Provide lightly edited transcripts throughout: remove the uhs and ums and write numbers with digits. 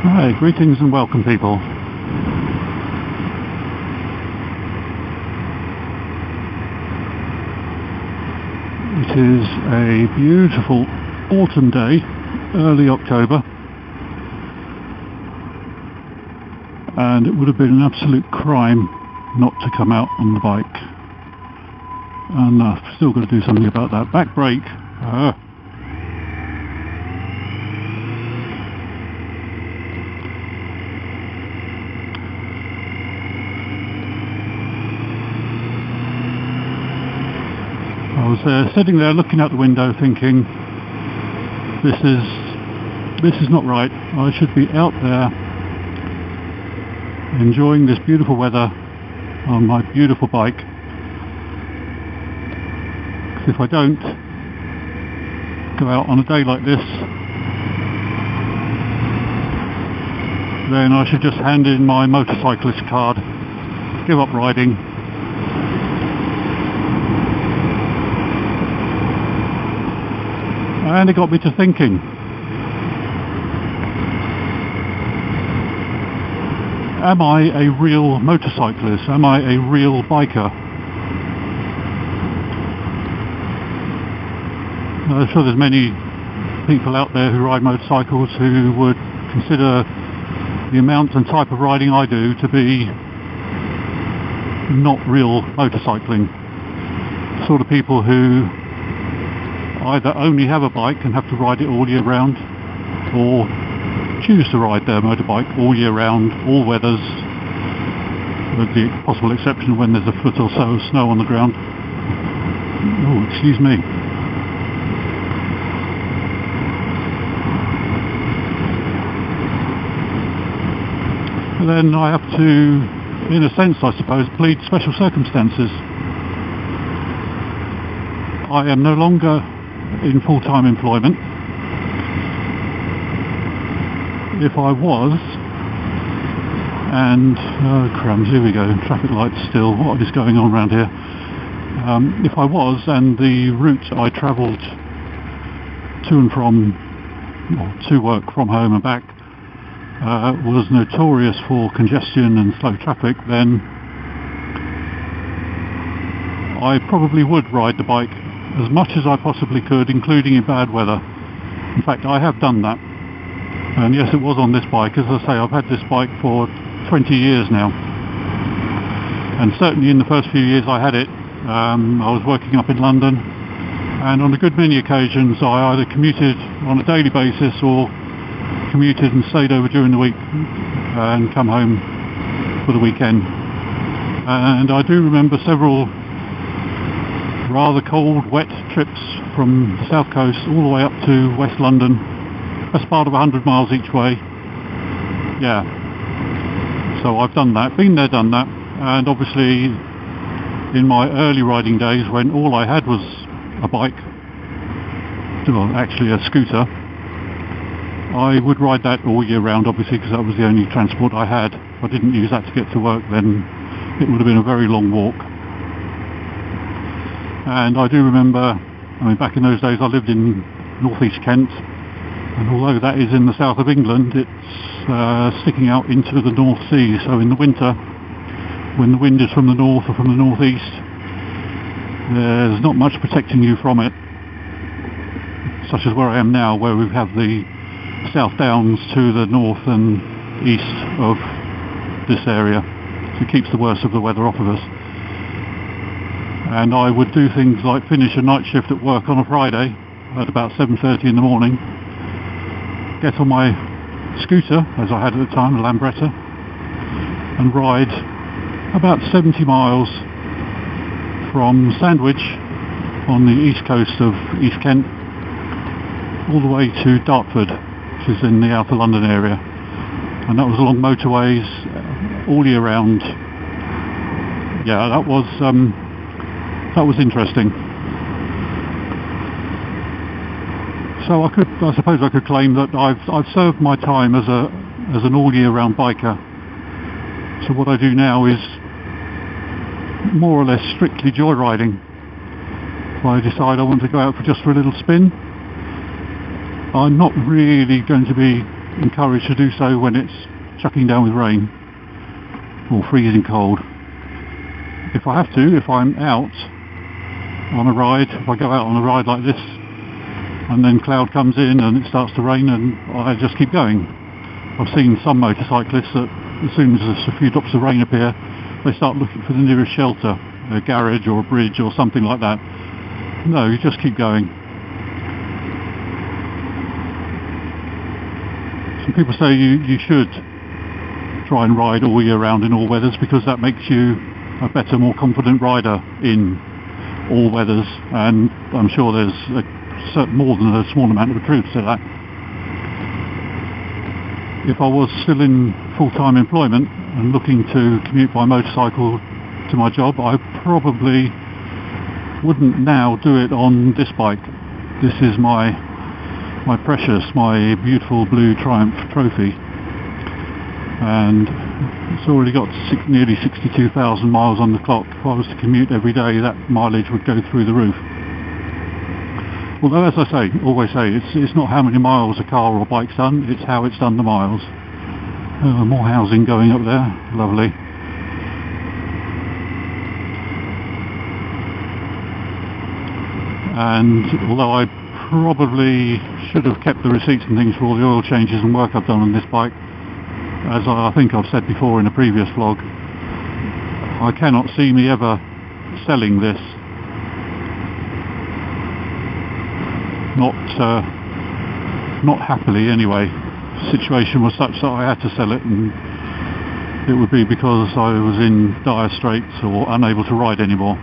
Hi, greetings and welcome people. It is a beautiful autumn day, early October, and it would have been an absolute crime not to come out on the bike. And I've still got to do something about that back brake. I was sitting there looking out the window thinking, this is not right. I should be out there enjoying this beautiful weather on my beautiful bike. 'Cause if I don't go out on a day like this, then I should just hand in my motorcyclist card, give up riding. And it got me to thinking, am I a real motorcyclist? Am I a real biker? I'm sure there's many people out there who ride motorcycles who would consider the amount and type of riding I do to be not real motorcycling. Sort of people who either only have a bike and have to ride it all year round, or choose to ride their motorbike all year round, all weathers, with the possible exception of when there's a foot or so of snow on the ground. Oh, excuse me. And then I have to, in a sense I suppose, plead special circumstances. I am no longer in full-time employment. If I was, and crumbs, here we go, traffic lights still, what is going on around here? If I was, and the route I travelled to and from, or to work from home and back, was notorious for congestion and slow traffic, then I probably would ride the bike as much as I possibly could, including in bad weather. In fact, I have done that. And yes, it was on this bike. As I say, I've had this bike for 20 years now. And certainly in the first few years I had it, I was working up in London, and on a good many occasions I either commuted on a daily basis or commuted and stayed over during the week and come home for the weekend. And I do remember several rather cold, wet trips from the south coast all the way up to West London. Best part of 100 miles each way. Yeah. So I've done that, been there, done that, and obviously in my early riding days when all I had was a bike, well actually a scooter, I would ride that all year round obviously because that was the only transport I had. If I didn't use that to get to work then it would have been a very long walk. And I do remember, back in those days I lived in northeast Kent, and although that is in the south of England, it's sticking out into the North Sea, so in the winter, when the wind is from the north or from the northeast, there's not much protecting you from it, such as where I am now, where we have the South Downs to the north and east of this area, so it keeps the worst of the weather off of us. And I would do things like finish a night shift at work on a Friday at about 7:30 in the morning, get on my scooter, as I had at the time, a Lambretta, and ride about 70 miles from Sandwich on the east coast of East Kent all the way to Dartford, which is in the outer London area. And that was along motorways all year round. Yeah, that was interesting. So I suppose I could claim that I've served my time as an all year round biker. So what I do now is more or less strictly joyriding. If I decide I want to go out for just for a little spin, I'm not really going to be encouraged to do so when it's chucking down with rain or freezing cold. If I have to, if I'm out on a ride, if I go out on a ride like this and then cloud comes in and it starts to rain, and I just keep going. I've seen some motorcyclists that as soon as a few drops of rain appear, they start looking for the nearest shelter, a garage or a bridge or something like that. No, you just keep going. Some people say you should try and ride all year round in all weathers, because that makes you a better, more confident rider in all weathers, and I'm sure there's more than a small amount of truth to that. If I was still in full-time employment and looking to commute by motorcycle to my job, I probably wouldn't now do it on this bike. This is my precious, my beautiful blue Triumph Trophy, and it's already got nearly 62,000 miles on the clock. If I was to commute every day, that mileage would go through the roof. Although, as I always say, it's not how many miles a car or bike's done, it's how it's done the miles. More housing going up there, lovely. And although I probably should have kept the receipts and things for all the oil changes and work I've done on this bike, as I think I've said before in a previous vlog, I cannot see me ever selling this. Not happily anyway. The situation was such that I had to sell it, and it would be because I was in dire straits or unable to ride anymore.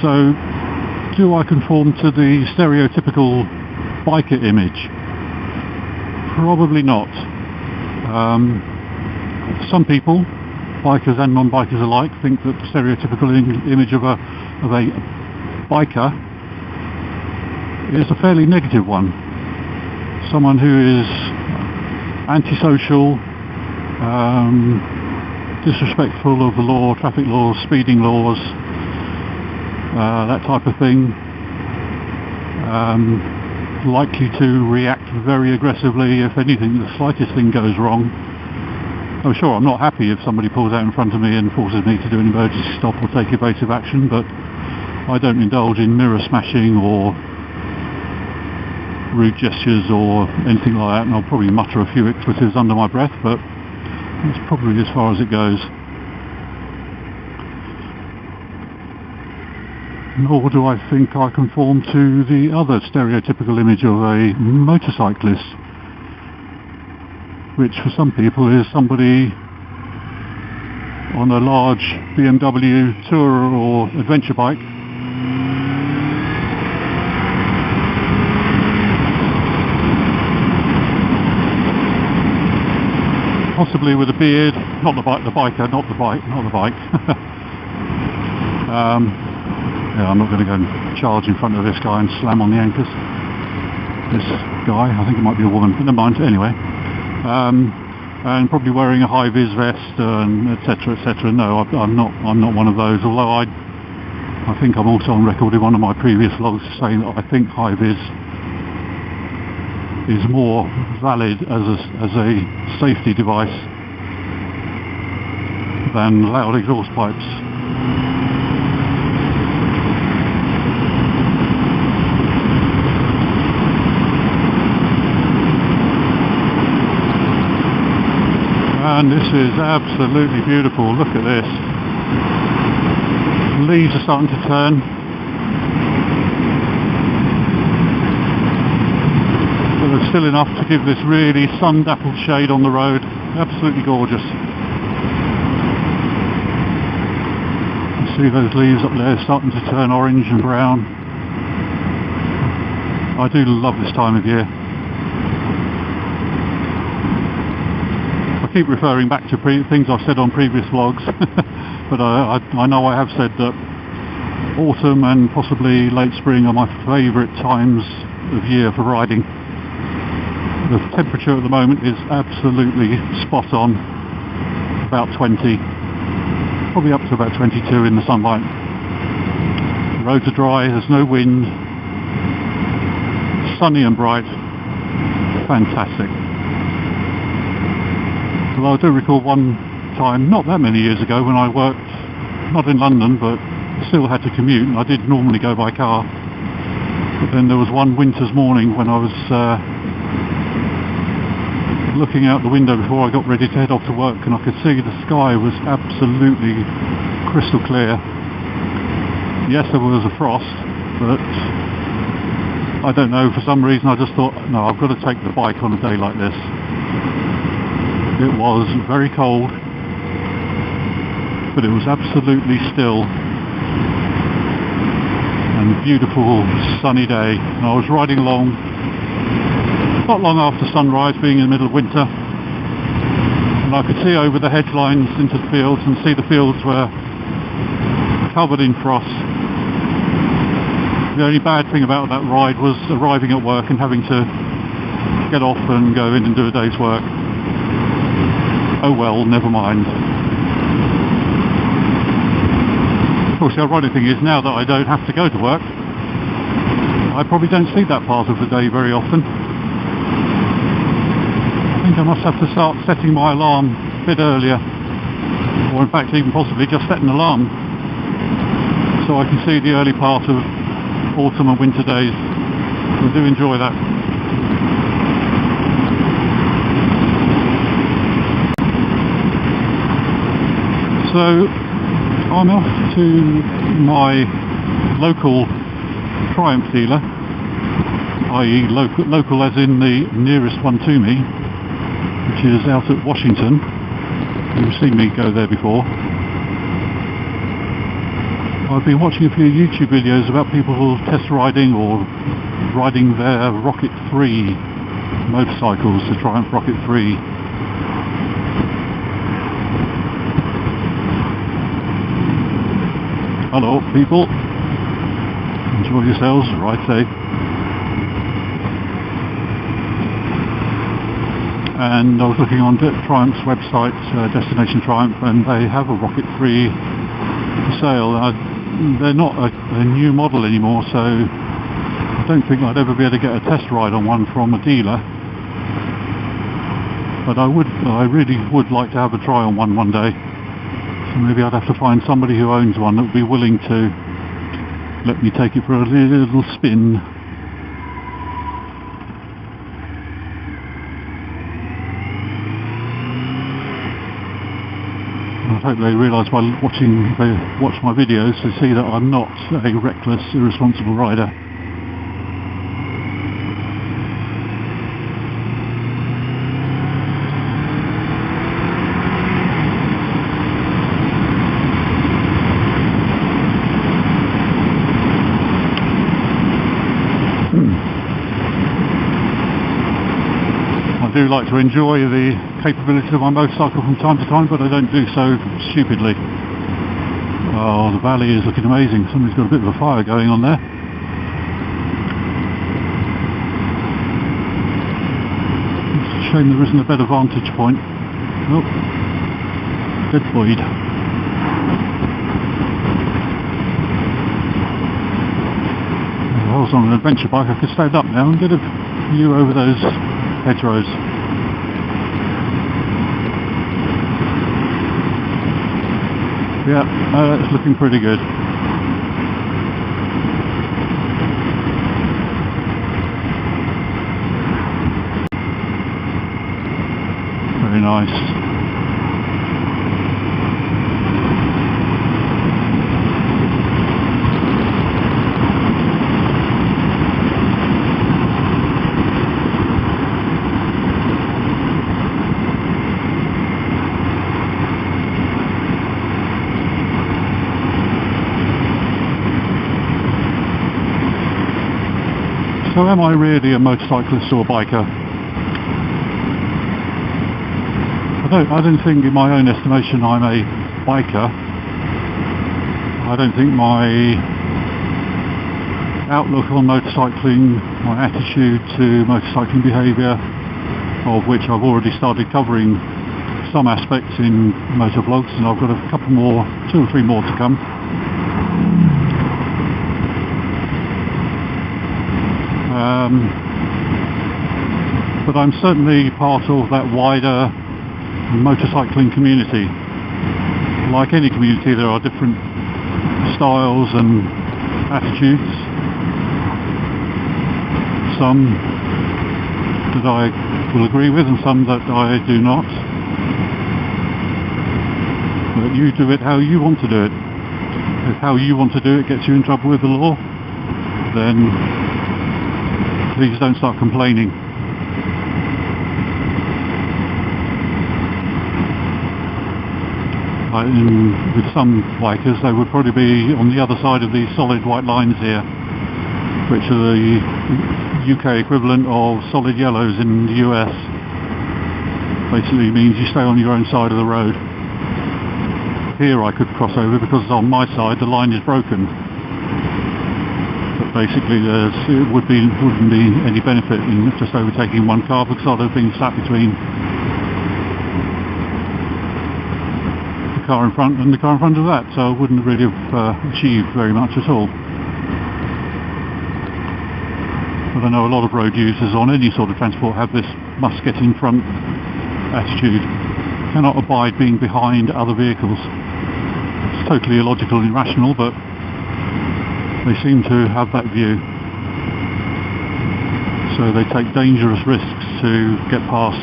So, do I conform to the stereotypical biker image? Probably not. Some people, bikers and non-bikers alike, think that the stereotypical image of a biker is a fairly negative one. Someone who is antisocial, disrespectful of the law, traffic laws, speeding laws, that type of thing, likely to react very aggressively if anything, the slightest thing goes wrong. Oh sure, I'm not happy if somebody pulls out in front of me and forces me to do an emergency stop or take evasive action, but I don't indulge in mirror smashing or rude gestures or anything like that, and I'll probably mutter a few expletives under my breath, but that's probably as far as it goes. Nor do I think I conform to the other stereotypical image of a motorcyclist, which for some people is somebody on a large BMW tourer or adventure bike, possibly with a beard, not the bike, the biker, not the bike. Yeah, I'm not going to go and charge in front of this guy and slam on the anchors. This guy, I think it might be a woman, but never mind, anyway. And probably wearing a high-vis vest, and etc, etc. No, I'm not one of those, although I think I'm also on record in one of my previous vlogs saying that I think high-vis is more valid as a safety device than loud exhaust pipes. And this is absolutely beautiful. Look at this. The leaves are starting to turn. But there's still enough to give this really sun-dappled shade on the road. Absolutely gorgeous. You see those leaves up there starting to turn orange and brown. I do love this time of year. I keep referring back to things I've said on previous vlogs, but I know I have said that autumn and possibly late spring are my favourite times of year for riding. The temperature at the moment is absolutely spot on, about 20, probably up to about 22 in the sunlight. The roads are dry, there's no wind, sunny and bright. fantastic. Well, I do recall one time, not that many years ago, when I worked, not in London, but still had to commute, and I did normally go by car. But then there was one winter's morning when I was looking out the window before I got ready to head off to work, and I could see the sky was absolutely crystal clear. Yes, there was a frost, but I don't know, for some reason I just thought, no, I've got to take the bike on a day like this. It was very cold, but it was absolutely still and beautiful sunny day, and I was riding along not long after sunrise, being in the middle of winter, and I could see over the hedge lines into the fields and see the fields were covered in frost. The only bad thing about that ride was arriving at work and having to get off and go in and do a day's work. Oh well, never mind. Of course, the ironic thing is, now that I don't have to go to work, I probably don't see that part of the day very often. I think I must have to start setting my alarm a bit earlier, or in fact even possibly just set an alarm so I can see the early part of autumn and winter days. I do enjoy that. So I'm off to my local Triumph dealer, i.e. local as in the nearest one to me, which is out at Washington. You've seen me go there before. I've been watching a few YouTube videos about people test riding or riding their Rocket 3 motorcycles, the Triumph Rocket 3. Hello people, enjoy yourselves, ride safe. And I was looking on Triumph's website, Destination Triumph, and they have a Rocket 3 for sale. They're not a new model anymore, so I don't think I'd ever be able to get a test ride on one from a dealer. But I really would like to have a try on one day. So maybe I'd have to find somebody who owns one that would be willing to let me take it for a little spin. I hope they realise by watching, they watch my videos to see that I'm not a reckless, irresponsible rider. I do like to enjoy the capabilities of my motorcycle from time to time, but I don't do so stupidly. Oh, the valley is looking amazing. Somebody's got a bit of a fire going on there. It's a shame there isn't a better vantage point. Oh, dead void. If I was on an adventure bike, I could stand up now and get a view over those hedgerows. Yeah, it's looking pretty good. Very nice. So am I really a motorcyclist or a biker? I don't think in my own estimation I'm a biker. I don't think my outlook on motorcycling, my attitude to motorcycling behaviour, of which I've already started covering some aspects in motor vlogs, and I've got a couple more, 2 or 3 more to come. but I'm certainly part of that wider motorcycling community. Like any community, there are different styles and attitudes. Some that I will agree with and some that I do not. But you do it how you want to do it. If how you want to do it gets you in trouble with the law, then please don't start complaining. With some bikers, they would probably be on the other side of these solid white lines here, which are the UK equivalent of solid yellows in the US. Basically means you stay on your own side of the road. Here I could cross over because on my side the line is broken. But basically it wouldn't be any benefit in just overtaking one car because I'd have been sat between the car in front and the car in front of that, so I wouldn't really have achieved very much at all. But I know a lot of road users on any sort of transport have this must get in front attitude, cannot abide being behind other vehicles. It's totally illogical and irrational, but they seem to have that view. So they take dangerous risks to get past.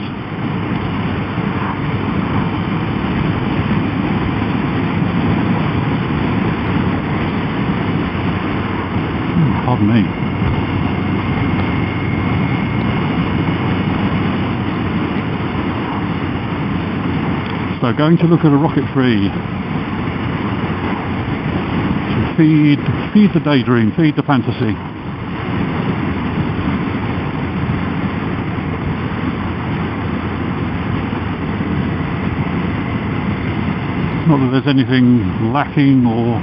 Pardon me. So going to look at a rocket free. Feed the daydream, feed the fantasy. Not that there's anything lacking or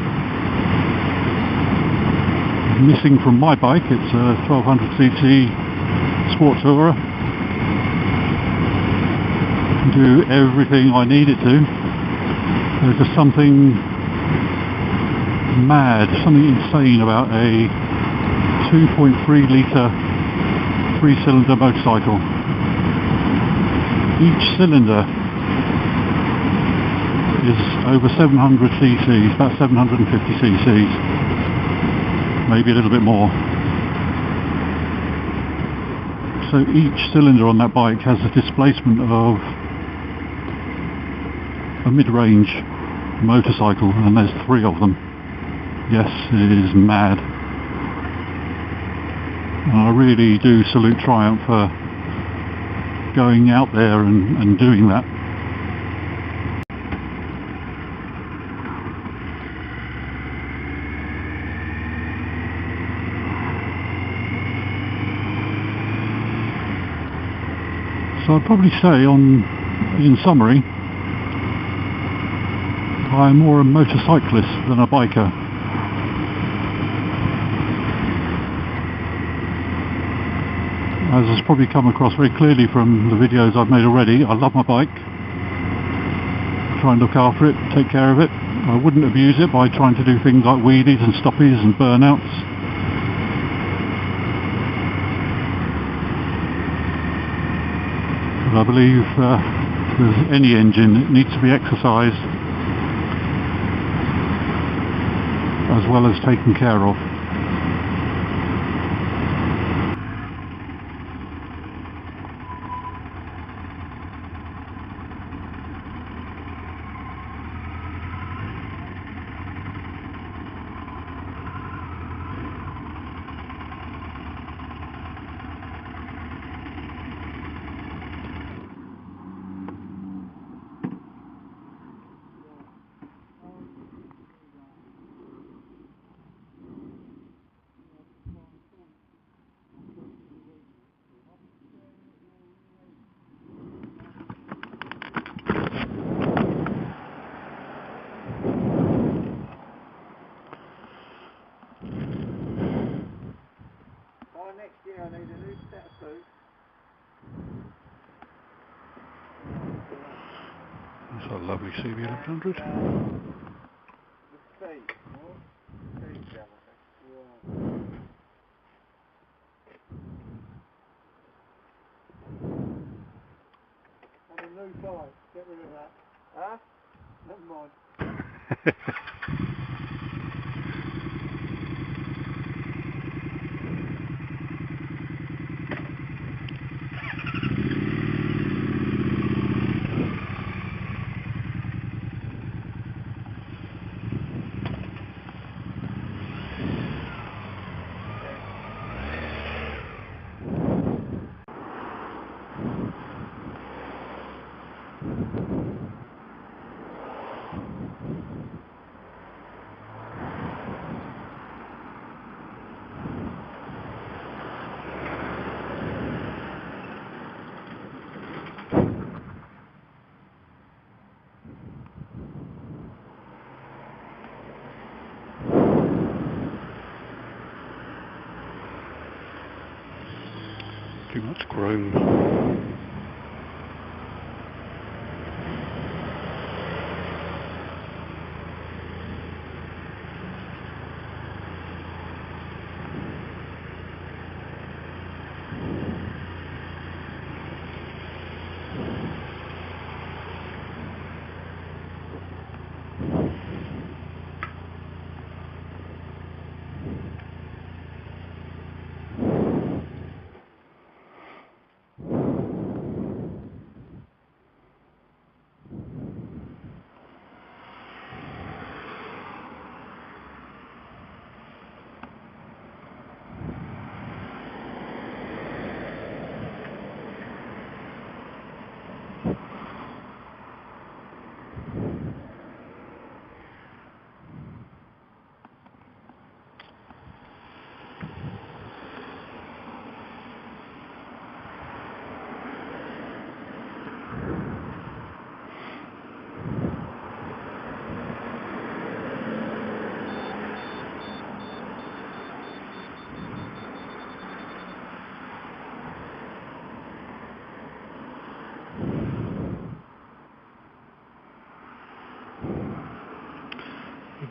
missing from my bike. It's a 1200cc sport tourer. Do everything I need it to. There's just something mad, something insane about a 2.3 litre 3-cylinder motorcycle. Each cylinder is over 700 cc's, about 750 cc's, maybe a little bit more. So each cylinder on that bike has a displacement of a mid-range motorcycle, and there's 3 of them. Yes, it is mad. And I really do salute Triumph for going out there and doing that. So I'd probably say, in summary, I'm more a motorcyclist than a biker. As has probably come across very clearly from the videos I've made already, I love my bike. Try and look after it, take care of it. I wouldn't abuse it by trying to do things like wheelies and stoppies and burnouts. But I believe with any engine it needs to be exercised as well as taken care of. Next year I need a new set of boots. That's a lovely CB1100. Yeah. bike. Get rid of that. Huh? Never mind. Too much chrome.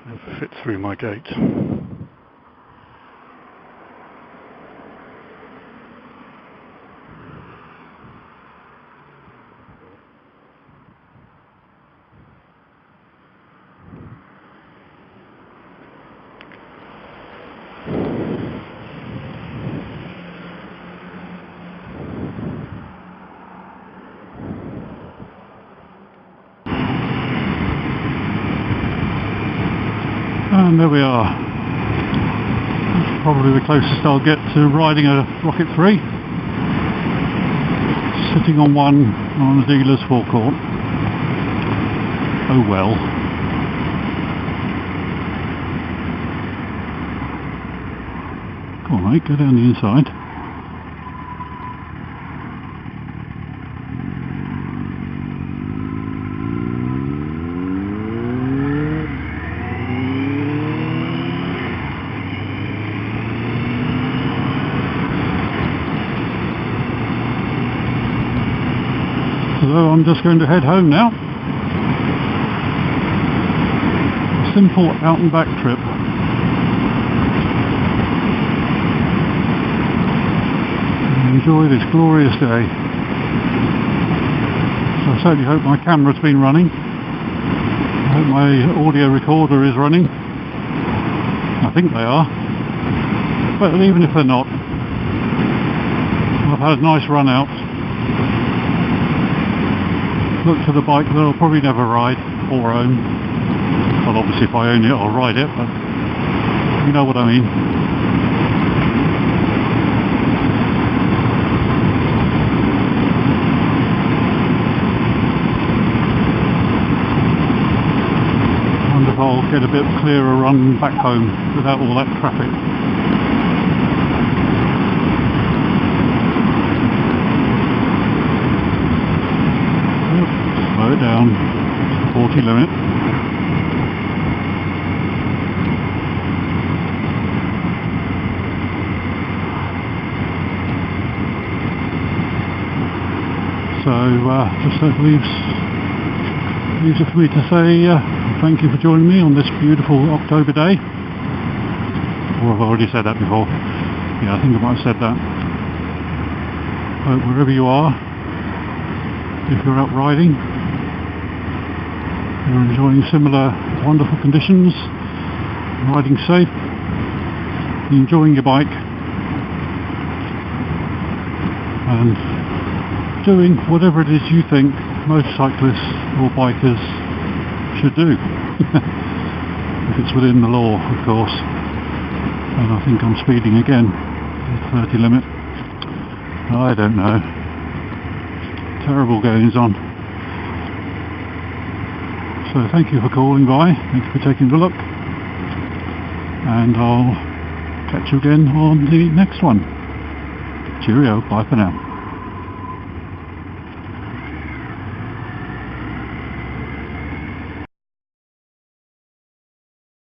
Never fit through my gate. And there we are. That's probably the closest I'll get to riding a Rocket 3. Sitting on one on a dealer's forecourt. Oh well. Come on mate, go down the inside. So I'm just going to head home now. A simple out and back trip. Enjoy this glorious day. So I certainly hope my camera's been running. I hope my audio recorder is running. I think they are. But even if they're not, I've had a nice run out. Look to the bike that I'll probably never ride or own. Well, obviously if I own it I'll ride it, but you know what I mean. I wonder if I'll get a bit clearer run back home without all that traffic. Slow it down, 40 limit. So just leaves it for me to say thank you for joining me on this beautiful October day. Or I've already said that before. Yeah, I think I might have said that. Hope wherever you are, if you're out riding, you're enjoying similar wonderful conditions, riding safe, enjoying your bike, and doing whatever it is you think motorcyclists or bikers should do. If it's within the law, of course. And I think I'm speeding again, the 30 limit. I don't know. Terrible goings on. So thank you for calling by, thank you for taking a look, and I'll catch you again on the next one. Cheerio, bye for now.